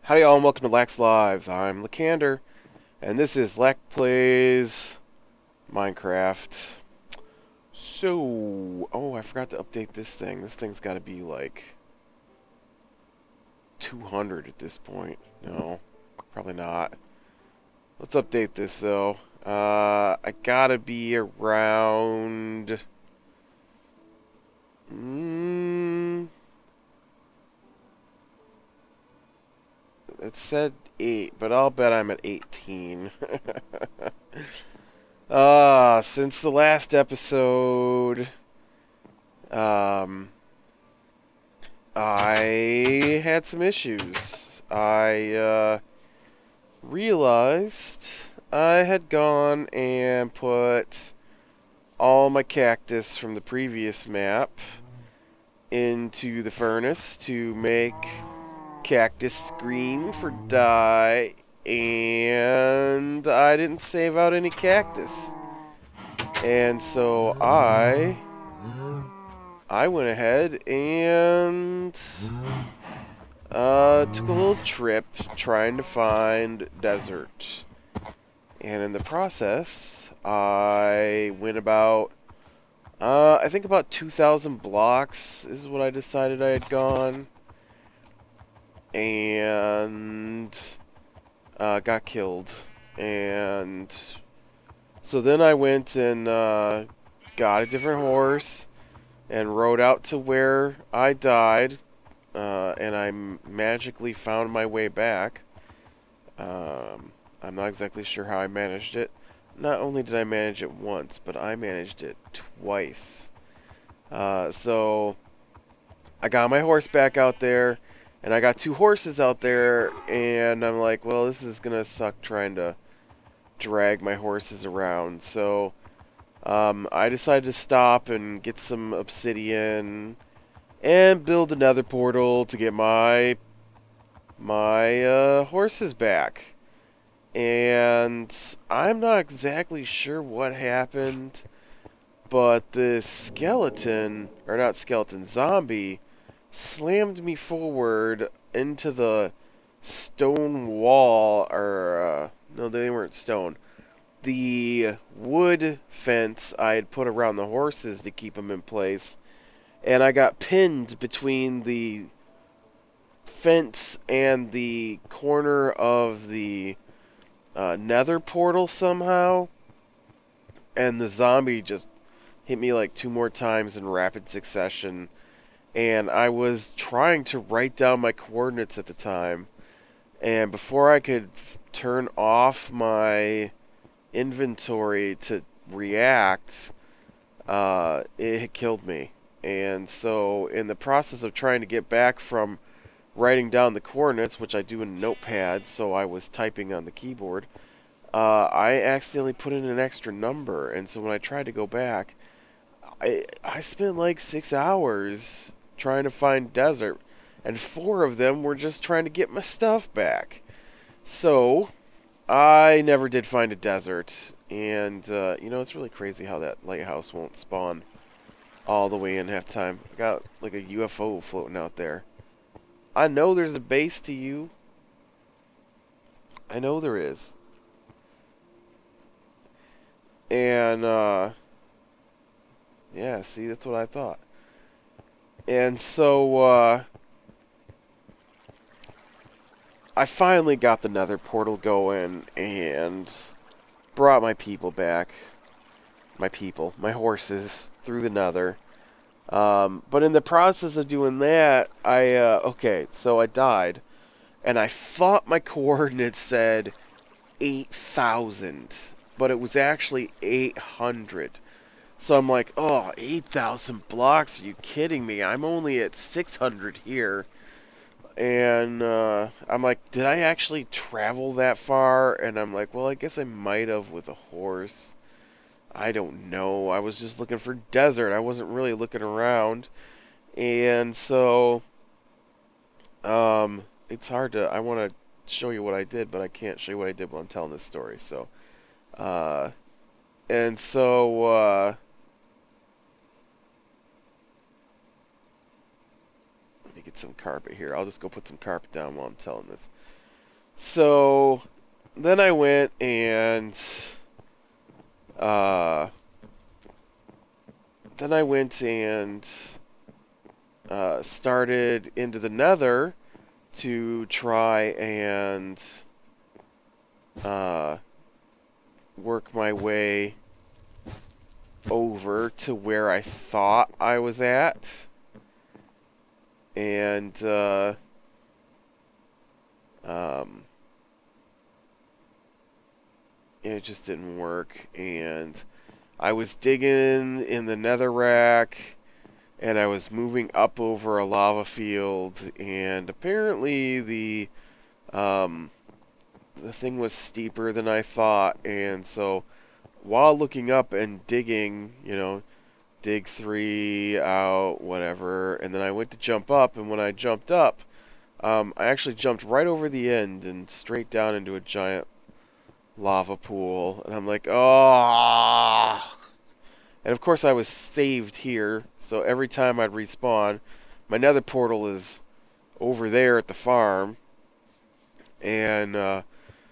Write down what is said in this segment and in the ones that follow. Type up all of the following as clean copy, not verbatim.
Howdy y'all and welcome to Lax Lives. I'm Lacander, and this is Lac Plays Minecraft. So, oh, I forgot to update this thing. This thing's got to be like 200 at this point. No, probably not. Let's update this though. I gotta be around. It said 8, but I'll bet I'm at 18. Since the last episode, um, I had some issues. I realized I had gone and put all my cactus from the previous map into the furnace to make cactus green for dye, and I didn't save out any cactus. And so I went ahead and took a little trip trying to find desert. And in the process, I went about, I think about 2,000 blocks is what I decided I had gone. And got killed. And so then I went and got a different horse and rode out to where I died, and I magically found my way back. I'm not exactly sure how I managed it. Not only did I manage it once, but I managed it twice. So I got my horse back out there, and I got 2 horses out there, and I'm like, well, this is gonna suck trying to drag my horses around. So I decided to stop and get some obsidian and build another portal to get my horses back. And I'm not exactly sure what happened, but this skeleton, or not skeleton, zombie, slammed me forward into the stone wall, or, no, they weren't stone. The wood fence I had put around the horses to keep them in place, and I got pinned between the fence and the corner of the nether portal somehow, and the zombie just hit me like 2 more times in rapid succession, and I was trying to write down my coordinates at the time, and before I could turn off my inventory to react, it had killed me. And so in the process of trying to get back from writing down the coordinates, which I do in Notepad, so I was typing on the keyboard, I accidentally put in an extra number, and so when I tried to go back, I spent like 6 hours trying to find desert, and 4 of them were just trying to get my stuff back. So I never did find a desert, and it's really crazy how that lighthouse won't spawn all the way in half time. I got like a UFO floating out there. I know there's a base to you. I know there is. And yeah, see, that's what I thought. And so I finally got the nether portal going and brought my people back. My horses, through the nether. But in the process of doing that, okay, so I died, and I thought my coordinates said 8,000, but it was actually 800. So I'm like, oh, 8,000 blocks? Are you kidding me? I'm only at 600 here. And I'm like, did I actually travel that far? And I'm like, well, I guess I might have with a horse. I don't know. I was just looking for desert. I wasn't really looking around. And so, it's hard to, I want to show you what I did, but I can't show you what I did while I'm telling this story. So, uh, and so, let me get some carpet here. I'll just go put some carpet down while I'm telling this. So then I went and uh, then I went and started into the Nether to try and uh, work my way over to where I thought I was at, and um, it just didn't work. And I was digging in the netherrack, and I was moving up over a lava field, and apparently the thing was steeper than I thought, and so while looking up and digging, dig 3 out, whatever, and then I went to jump up, and when I jumped up, I actually jumped right over the end and straight down into a giant lava pool, and I'm like, oh! And of course I was saved here, so every time I'd respawn, my nether portal is over there at the farm, and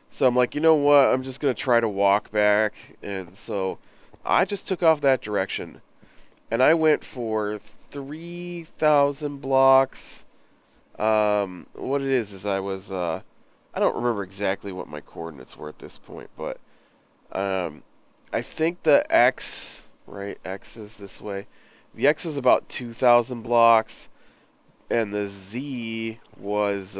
so I'm like, you know what, I'm just going to try to walk back, and so I just took off that direction, and I went for 3,000 blocks. What it is I was, I don't remember exactly what my coordinates were at this point, but I think the X, right, X is this way. The X was about 2,000 blocks, and the Z was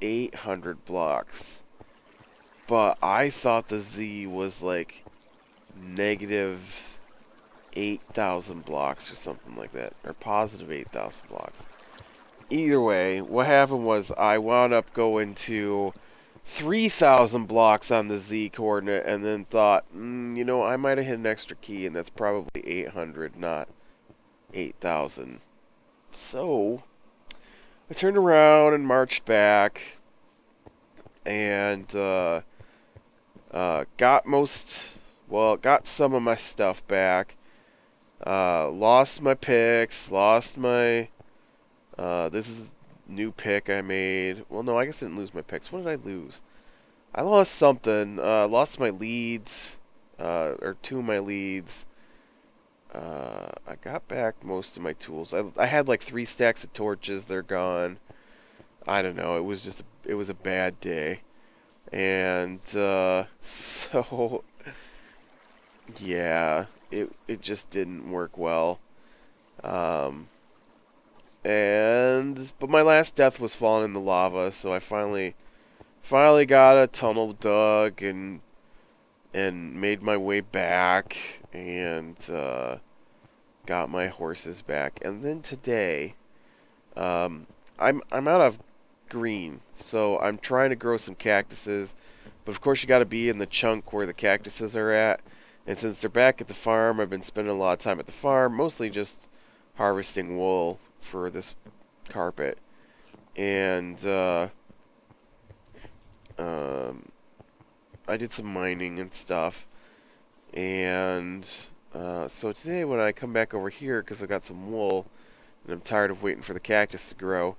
800 blocks. But I thought the Z was like negative 8,000 blocks or something like that, or positive 8,000 blocks. Either way, what happened was I wound up going to 3,000 blocks on the Z coordinate, and then thought, I might have hit an extra key, and that's probably 800, not 8,000. So I turned around and marched back, and got some of my stuff back. Lost my picks, lost my, this is new pick I made. Well, no, I guess I didn't lose my picks. What did I lose? I lost something. Lost my leads, or 2 of my leads. I got back most of my tools. I had like 3 stacks of torches. They're gone. I don't know. It was a bad day. And, so, yeah, it just didn't work well. But my last death was falling in the lava, so I finally got a tunnel dug and made my way back, and got my horses back. And then today, I'm out of green, so I'm trying to grow some cactuses, but of course you got to be in the chunk where the cactuses are at. And since they're back at the farm, I've been spending a lot of time at the farm, mostly just harvesting wool for this carpet. And I did some mining and stuff. And so today when I come back over here, because I got some wool, and I'm tired of waiting for the cactus to grow,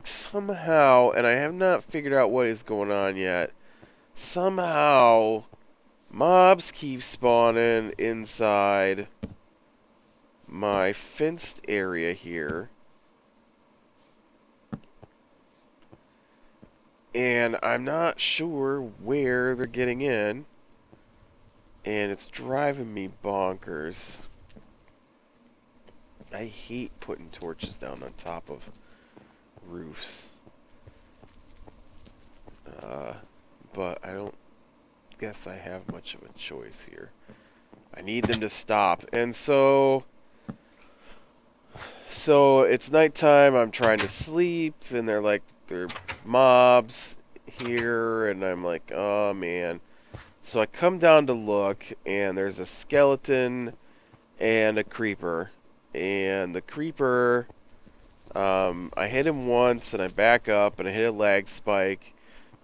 somehow, and I have not figured out what is going on yet, somehow mobs keep spawning inside my fenced area here. And I'm not sure where they're getting in. And it's driving me bonkers. I hate putting torches down on top of roofs. But I don't guess I have much of a choice here. I need them to stop. And so it's nighttime, I'm trying to sleep, and they're mobs here, and I'm like, oh man. So I come down to look, and there's a skeleton and a creeper. And the creeper, I hit him once, and I back up, and I hit a lag spike.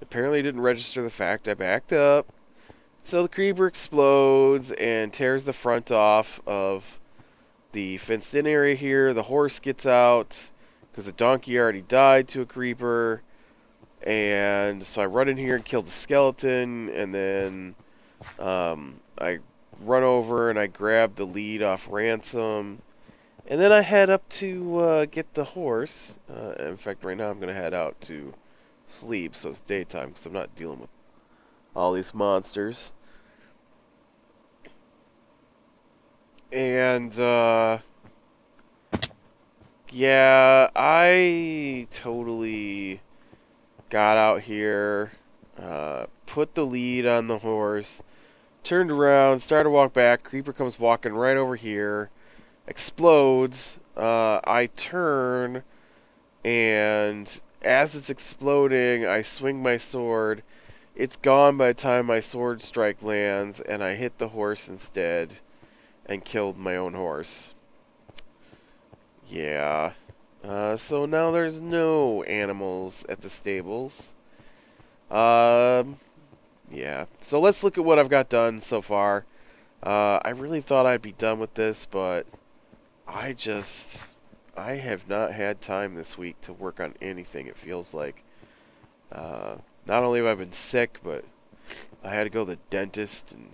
Apparently didn't register the fact I backed up. So the creeper explodes and tears the front off of the fenced-in area here. The horse gets out, because the donkey already died to a creeper. And so I run in here and kill the skeleton, and then I run over and I grab the lead off Ransom. And then I head up to get the horse. In fact, right now I'm going to head out to sleep, so it's daytime, because I'm not dealing with all these monsters. And, yeah, I totally got out here, put the lead on the horse, turned around, started to walk back. Creeper comes walking right over here, explodes. I turn, and as it's exploding, I swing my sword. It's gone by the time my sword strike lands, and I hit the horse instead and killed my own horse. Yeah. So now there's no animals at the stables. Yeah. So let's look at what I've got done so far. I really thought I'd be done with this, but I have not had time this week to work on anything, it feels like. Not only have I been sick, but I had to go to the dentist, and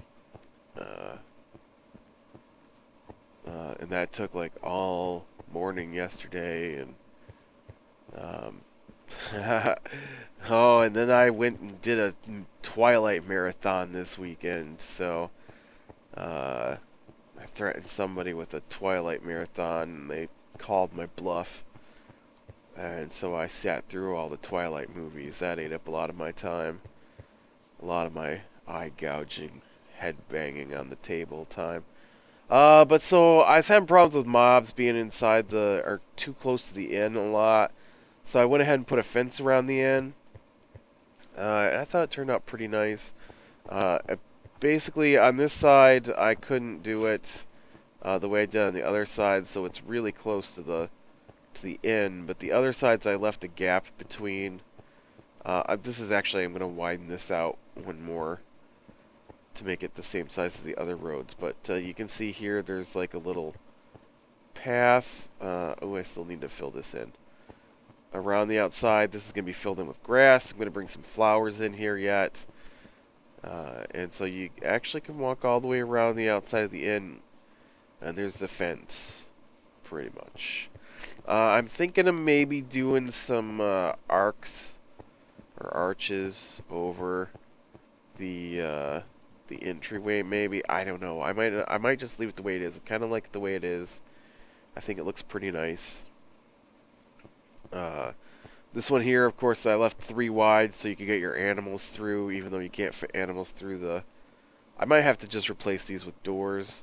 that took like all morning yesterday, and oh, and then I went and did a Twilight marathon this weekend, so I threatened somebody with a Twilight marathon, and they called my bluff, and so I sat through all the Twilight movies. That ate up a lot of my time, a lot of my eye gouging, head banging on the table time. But so I was having problems with mobs being inside or too close to the inn a lot. So I went ahead and put a fence around the inn. And I thought it turned out pretty nice. Basically, on this side, I couldn't do it the way I did on the other side, so it's really close to the inn. But the other sides, I left a gap between. This is actually, I'm going to widen this out one more to make it the same size as the other roads. But you can see here, there's like a little path. Oh, I still need to fill this in. Around the outside, this is going to be filled in with grass. I'm going to bring some flowers in here yet. And so you actually can walk all the way around the outside of the inn. And there's the fence, pretty much. I'm thinking of maybe doing some arcs or arches over the entryway, maybe. I don't know. I might just leave it the way it is. I kind of like it the way it is. I think it looks pretty nice. This one here, of course, I left 3 wide so you can get your animals through, even though you can't fit animals through the... I might have to just replace these with doors.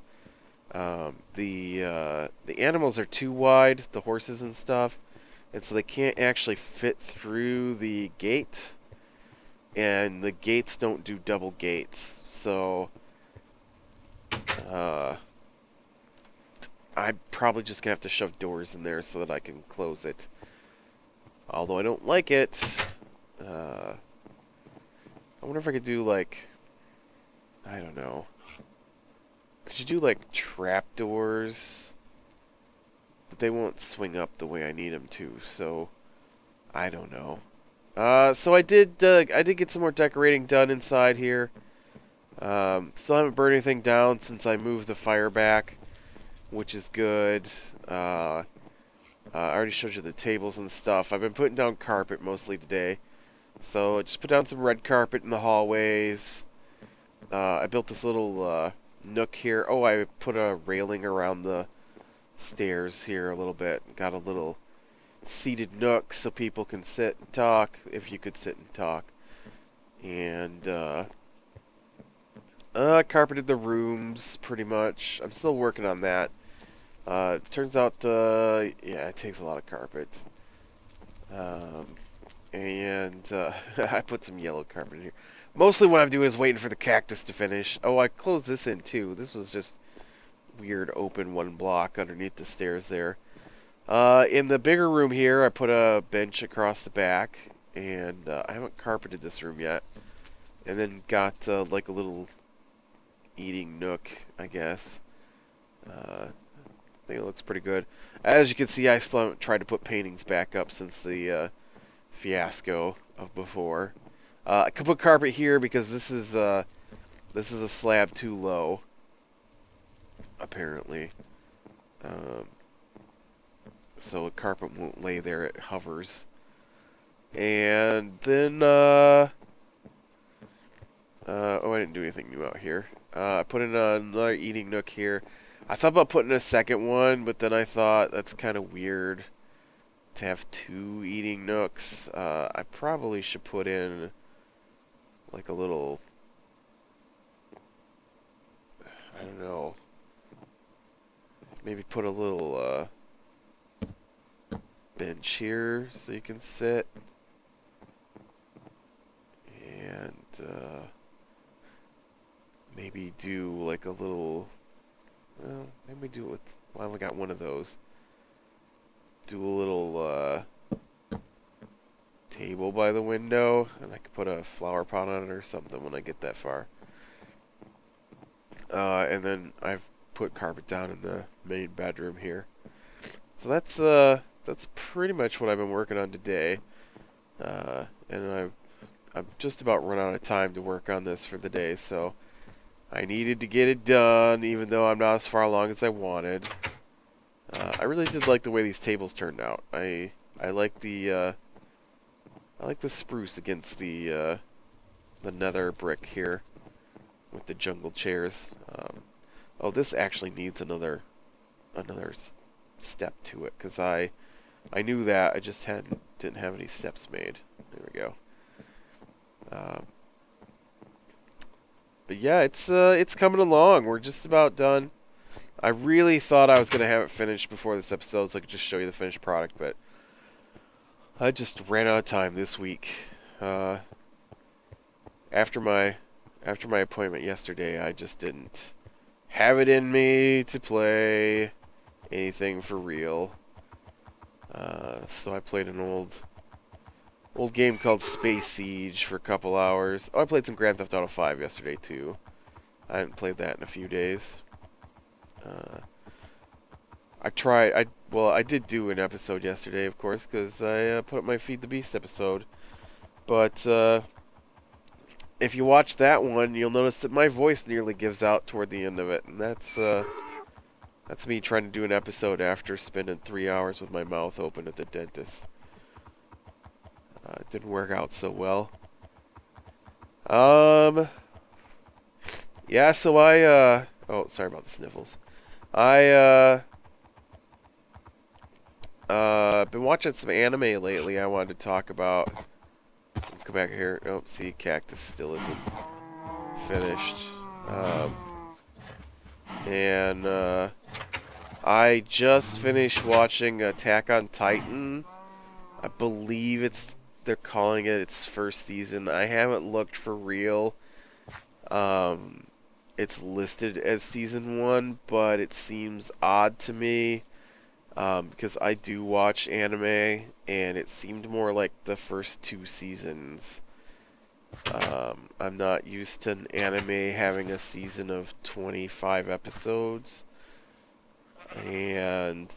The animals are too wide, the horses and stuff, and so they can't actually fit through the gate, and the gates don't do double gates, so I'm probably just gonna have to shove doors in there so that I can close it. Although I don't like it. I wonder if I could do like, I don't know. Could you do like trapdoors? But they won't swing up the way I need them to, so I don't know. So I did get some more decorating done inside here. Still haven't burned anything down since I moved the fire back, which is good. I already showed you the tables and stuff. I've been putting down carpet mostly today. So I just put down some red carpet in the hallways. I built this little nook here. Oh, I put a railing around the stairs here a little bit. Got a little seated nook so people can sit and talk, if you could sit and talk. And carpeted the rooms pretty much. I'm still working on that. Turns out, yeah, it takes a lot of carpet. And I put some yellow carpet in here. Mostly what I'm doing is waiting for the cactus to finish. Oh, I closed this in too. This was just weird open one block underneath the stairs there. In the bigger room here, I put a bench across the back. And I haven't carpeted this room yet. And then got like a little eating nook, I guess. think it looks pretty good. As you can see, I still haven't tried to put paintings back up since the fiasco of before. I could put carpet here because this is a slab too low, apparently. So a carpet won't lay there; it hovers. And then oh, I didn't do anything new out here. I put in another eating nook here. I thought about putting a second one, but then I thought that's kind of weird to have two eating nooks. I probably should put in like a little, I don't know, maybe put a little bench here so you can sit. And maybe do like a little, well, maybe do it with, well, I only got one of those. Do a little table by the window, and I could put a flower pot on it or something when I get that far. And then I've put carpet down in the main bedroom here. So that's pretty much what I've been working on today. And I'm just about run out of time to work on this for the day, so I needed to get it done, even though I'm not as far along as I wanted. I really did like the way these tables turned out. I like the spruce against the nether brick here with the jungle chairs. Oh, this actually needs another step to it, because I knew that, I just didn't have any steps made. There we go. But yeah, it's coming along. We're just about done. I really thought I was gonna have it finished before this episode, so I could just show you the finished product, but I just ran out of time this week. After my appointment yesterday, I just didn't have it in me to play anything for real. So I played an old game called Space Siege for a couple hours. Oh, I played some Grand Theft Auto 5 yesterday too. I hadn't played that in a few days. I did do an episode yesterday, of course, because I put up my Feed the Beast episode. But if you watch that one, you'll notice that my voice nearly gives out toward the end of it, and that's me trying to do an episode after spending 3 hours with my mouth open at the dentist. It didn't work out so well. Yeah, so oh, sorry about the sniffles. Been watching some anime lately I wanted to talk about. Come back here. Oh, see, cactus still isn't finished. I just finished watching Attack on Titan. I believe they're calling it its first season. I haven't looked for real. It's listed as season 1, but it seems odd to me because I do watch anime, and it seemed more like the first 2 seasons. I'm not used to an anime having a season of 25 episodes, and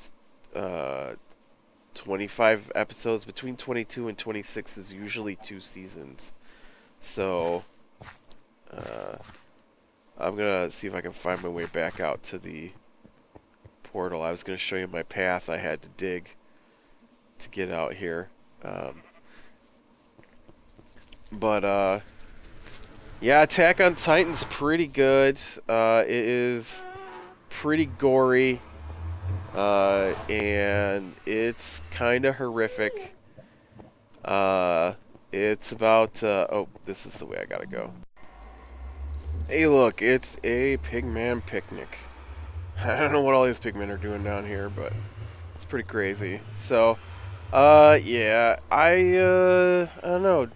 25 episodes, between 22 and 26 is usually 2 seasons. So I'm gonna see if I can find my way back out to the portal. I was gonna show you my path I had to dig to get out here. Yeah, Attack on Titan's pretty good. It is pretty gory, and it's kind of horrific. It's about, oh, this is the way I gotta go. Hey look, it's a pigman picnic. I don't know what all these pigmen are doing down here, but it's pretty crazy. So, yeah, I don't know.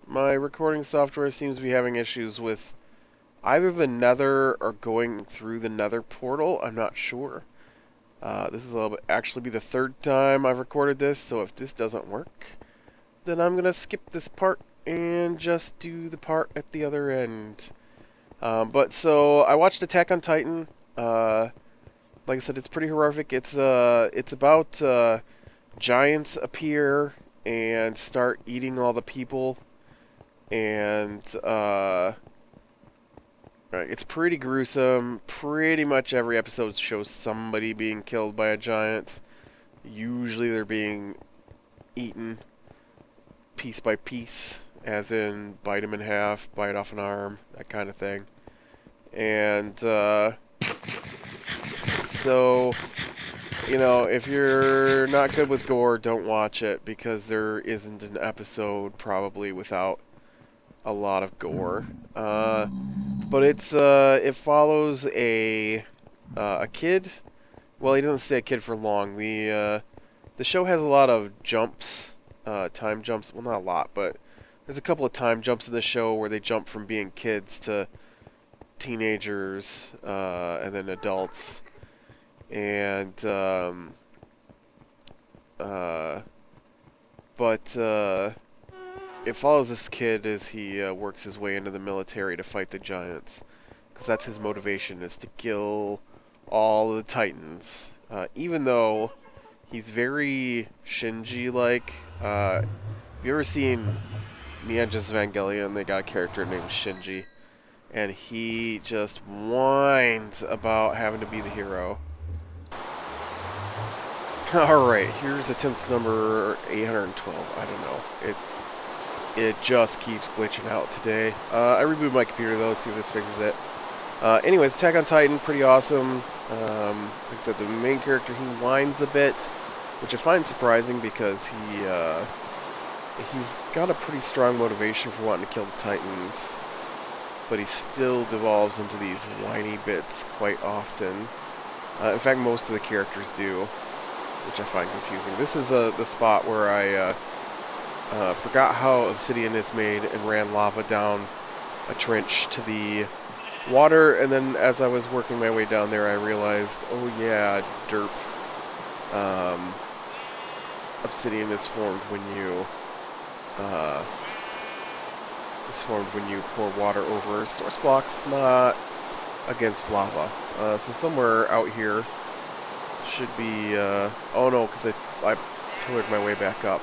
My recording software seems to be having issues with either the nether or going through the nether portal. I'm not sure. This is actually be the 3rd time I've recorded this, so if this doesn't work, then I'm gonna skip this part and just do the part at the other end. But so I watched Attack on Titan. like I said, it's pretty horrific. It's about giants appear and start eating all the people, and it's pretty gruesome. Pretty much every episode shows somebody being killed by a giant. Usually they're being eaten piece by piece, as in bite them in half, bite off an arm, that kind of thing. And so, if you're not good with gore, don't watch it, because there isn't an episode probably without a lot of gore. But it follows a kid. Well, he doesn't stay a kid for long. The show has a lot of jumps, time jumps. Well, not a lot, but there's a couple of time jumps in the show where they jump from being kids to teenagers, and then adults. And but it follows this kid as he works his way into the military to fight the giants, because that's his motivation, is to kill all the Titans. Even though he's very Shinji-like. Have you ever seen Neon Genesis Evangelion? They got a character named Shinji, and he just whines about having to be the hero. Alright, here's attempt number 812. I don't know. It just keeps glitching out today. I rebooted my computer though, see if this fixes it. Anyways, Attack on Titan, pretty awesome. Like I said, the main character, he whines a bit, which I find surprising, because he's got a pretty strong motivation for wanting to kill the Titans, but he still devolves into these whiny bits quite often. In fact, most of the characters do, which I find confusing. This is the spot where I forgot how obsidian is made and ran lava down a trench to the water, and then as I was working my way down there, I realized, oh yeah, derp. Obsidian is formed when you pour water over source blocks, not against lava. So somewhere out here should be, oh no, because I pillared my way back up.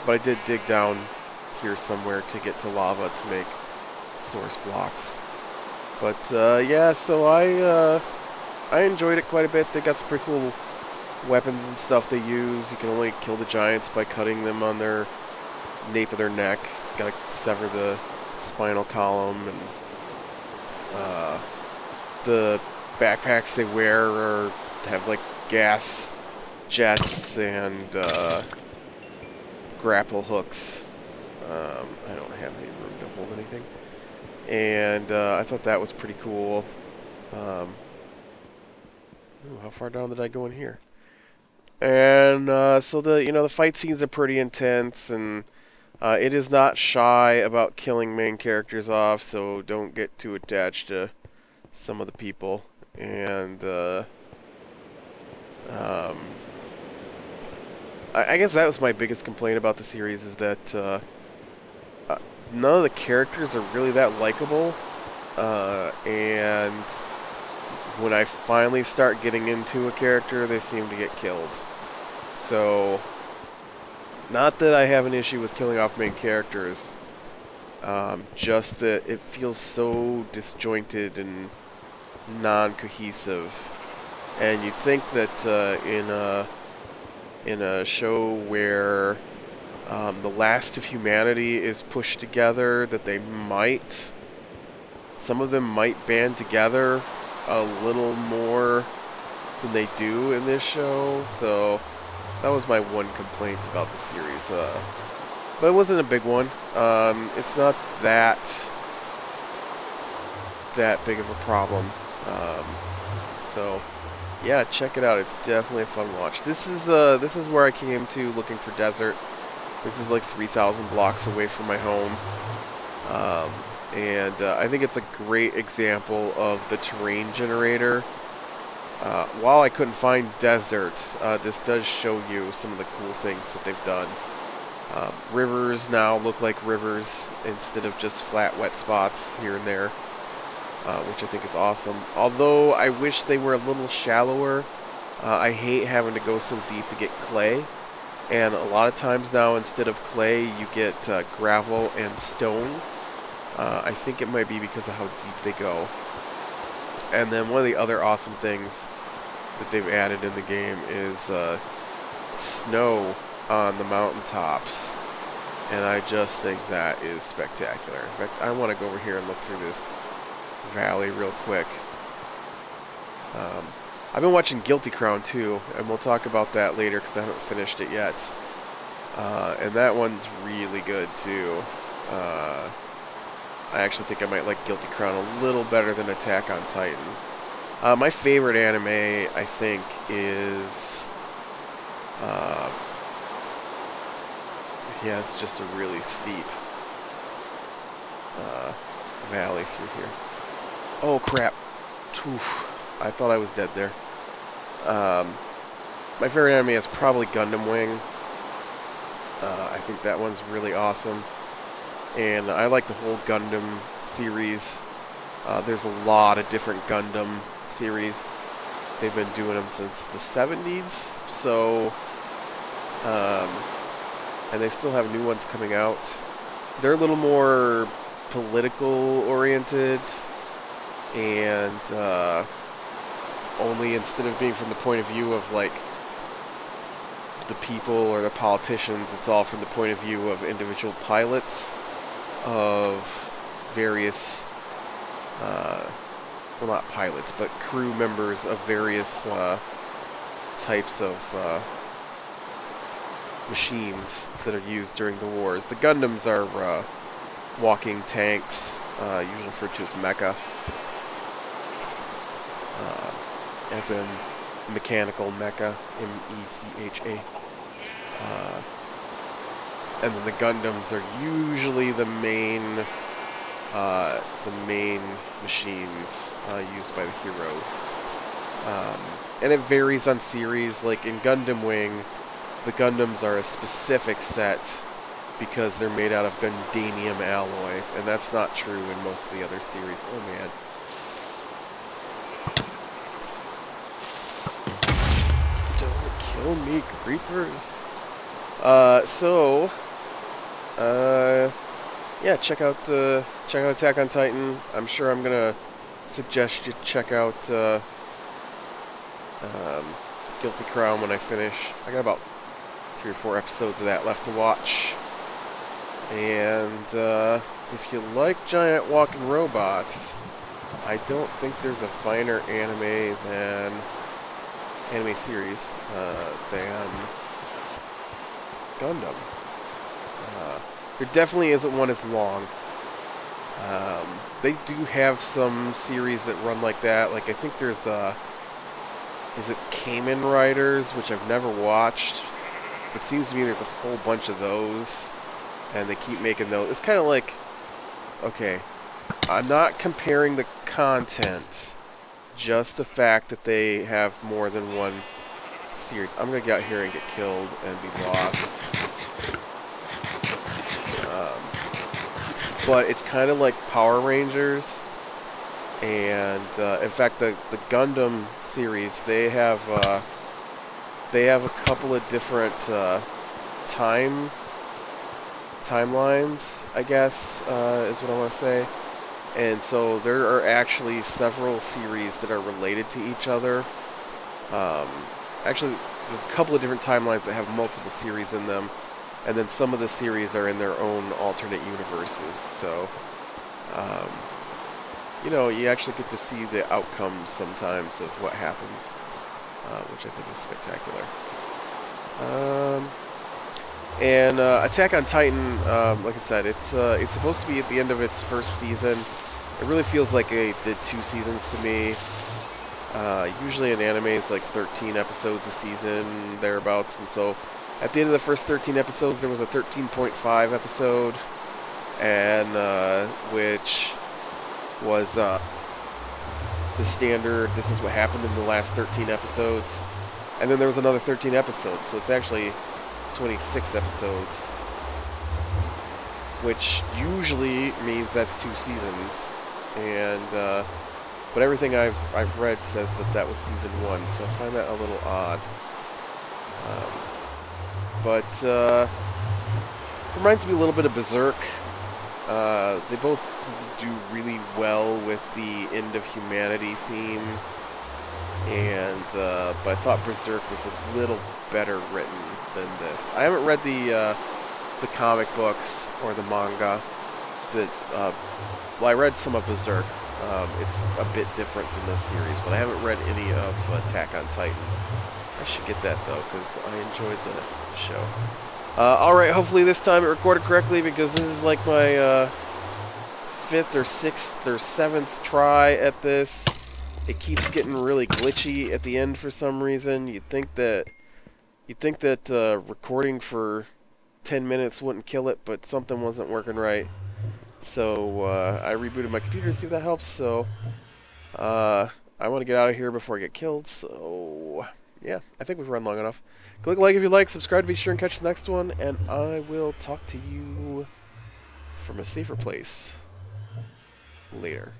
But I did dig down here somewhere to get to lava to make source blocks. But yeah, so I enjoyed it quite a bit. They got some pretty cool weapons and stuff they use. You can only kill the giants by cutting them on their nape of their neck. Gotta sever the spinal column, and the backpacks they wear have like gas jets and grapple hooks. I don't have any room to hold anything. And I thought that was pretty cool. Ooh, how far down did I go in here? And so the fight scenes are pretty intense, and it is not shy about killing main characters off, so don't get too attached to some of the people. And I guess that was my biggest complaint about the series, is that none of the characters are really that likable, and when I finally start getting into a character, they seem to get killed. So, not that I have an issue with killing off main characters, just that it feels so disjointed and non-cohesive. And you'd think that in a show where the last of humanity is pushed together, that some of them might band together a little more than they do in this show. So that was my one complaint about the series. But it wasn't a big one. It's not that big of a problem. So yeah, check it out. It's definitely a fun watch. This is where I came to looking for desert. This is like 3,000 blocks away from my home. And I think it's a great example of the terrain generator. While I couldn't find desert, this does show you some of the cool things that they've done. Rivers now look like rivers instead of just flat, wet spots here and there. which I think is awesome. Although I wish they were a little shallower. I hate having to go so deep to get clay. And a lot of times now, instead of clay, you get gravel and stone. I think it might be because of how deep they go. And then one of the other awesome things that they've added in the game is snow on the mountaintops. And I just think that is spectacular. In fact, I want to go over here and look through this valley real quick. I've been watching Guilty Crown too, and we'll talk about that later because I haven't finished it yet. And that one's really good too. I actually think I might like Guilty Crown a little better than Attack on Titan. My favorite anime, I think, is... yeah, it's just a really steep valley through here. Oh, crap. Oof. I thought I was dead there. My favorite anime is probably Gundam Wing. I think that one's really awesome. And I like the whole Gundam series. There's a lot of different Gundam series. They've been doing them since the 70s. So, and they still have new ones coming out. They're a little more political oriented. And only instead of being from the point of view of like the people or the politicians, it's all from the point of view of individual pilots of various, well, not pilots, but crew members of various types of machines that are used during the wars. The Gundams are walking tanks, usually referred to as mecha. As in mechanical mecha, M-E-C-H-A. And then the Gundams are usually the main machines used by the heroes. And it varies on series. Like in Gundam Wing, the Gundams are a specific set because they're made out of Gundanium alloy, and that's not true in most of the other series. Oh man. Kill me, creepers. Yeah, check out Attack on Titan. I'm sure I'm gonna suggest you check out Guilty Crown when I finish. I got about 3 or 4 episodes of that left to watch. And if you like giant walking robots, I don't think there's a finer anime series than Gundam. There definitely isn't one as long. They do have some series that run like that. Like I think there's is it Kamen Riders, which I've never watched. It seems to me there's a whole bunch of those, and they keep making those. It's kind of like, okay, I'm not comparing the content. Just the fact that they have more than one series. I'm gonna get out here and get killed and be lost. But it's kind of like Power Rangers, and in fact, the Gundam series, they have a couple of different timelines, I guess, is what I want to say. And so there are actually several series that are related to each other. Actually, there's a couple of different timelines that have multiple series in them. And then some of the series are in their own alternate universes. So, you know, you actually get to see the outcomes sometimes of what happens, which I think is spectacular. And Attack on Titan, like I said, it's supposed to be at the end of its first season. It really feels like it did 2 seasons to me. Usually an anime is like 13 episodes a season, thereabouts, and so at the end of the first 13 episodes, there was a 13.5 episode, and which was the standard. This is what happened in the last 13 episodes, and then there was another 13 episodes, so it's actually 26 episodes, which usually means that's 2 seasons. and but everything I've read says that was season 1, so I find that a little odd. But reminds me a little bit of Berserk. They both do really well with the end of humanity theme, and but I thought Berserk was a little better written than this. I haven't read the comic books or the manga. Well, I read some of Berserk. It's a bit different than this series, but I haven't read any of Attack on Titan. I should get that though, because I enjoyed the show. Alright, hopefully this time it recorded correctly, because this is like my 5th or 6th or 7th try at this. It keeps getting really glitchy at the end for some reason. You'd think that recording for 10 minutes wouldn't kill it, but something wasn't working right. So I rebooted my computer to see if that helps. So I want to get out of here before I get killed. So yeah, I think we've run long enough. Click like if you like, subscribe to be sure and catch the next one, and I will talk to you from a safer place later.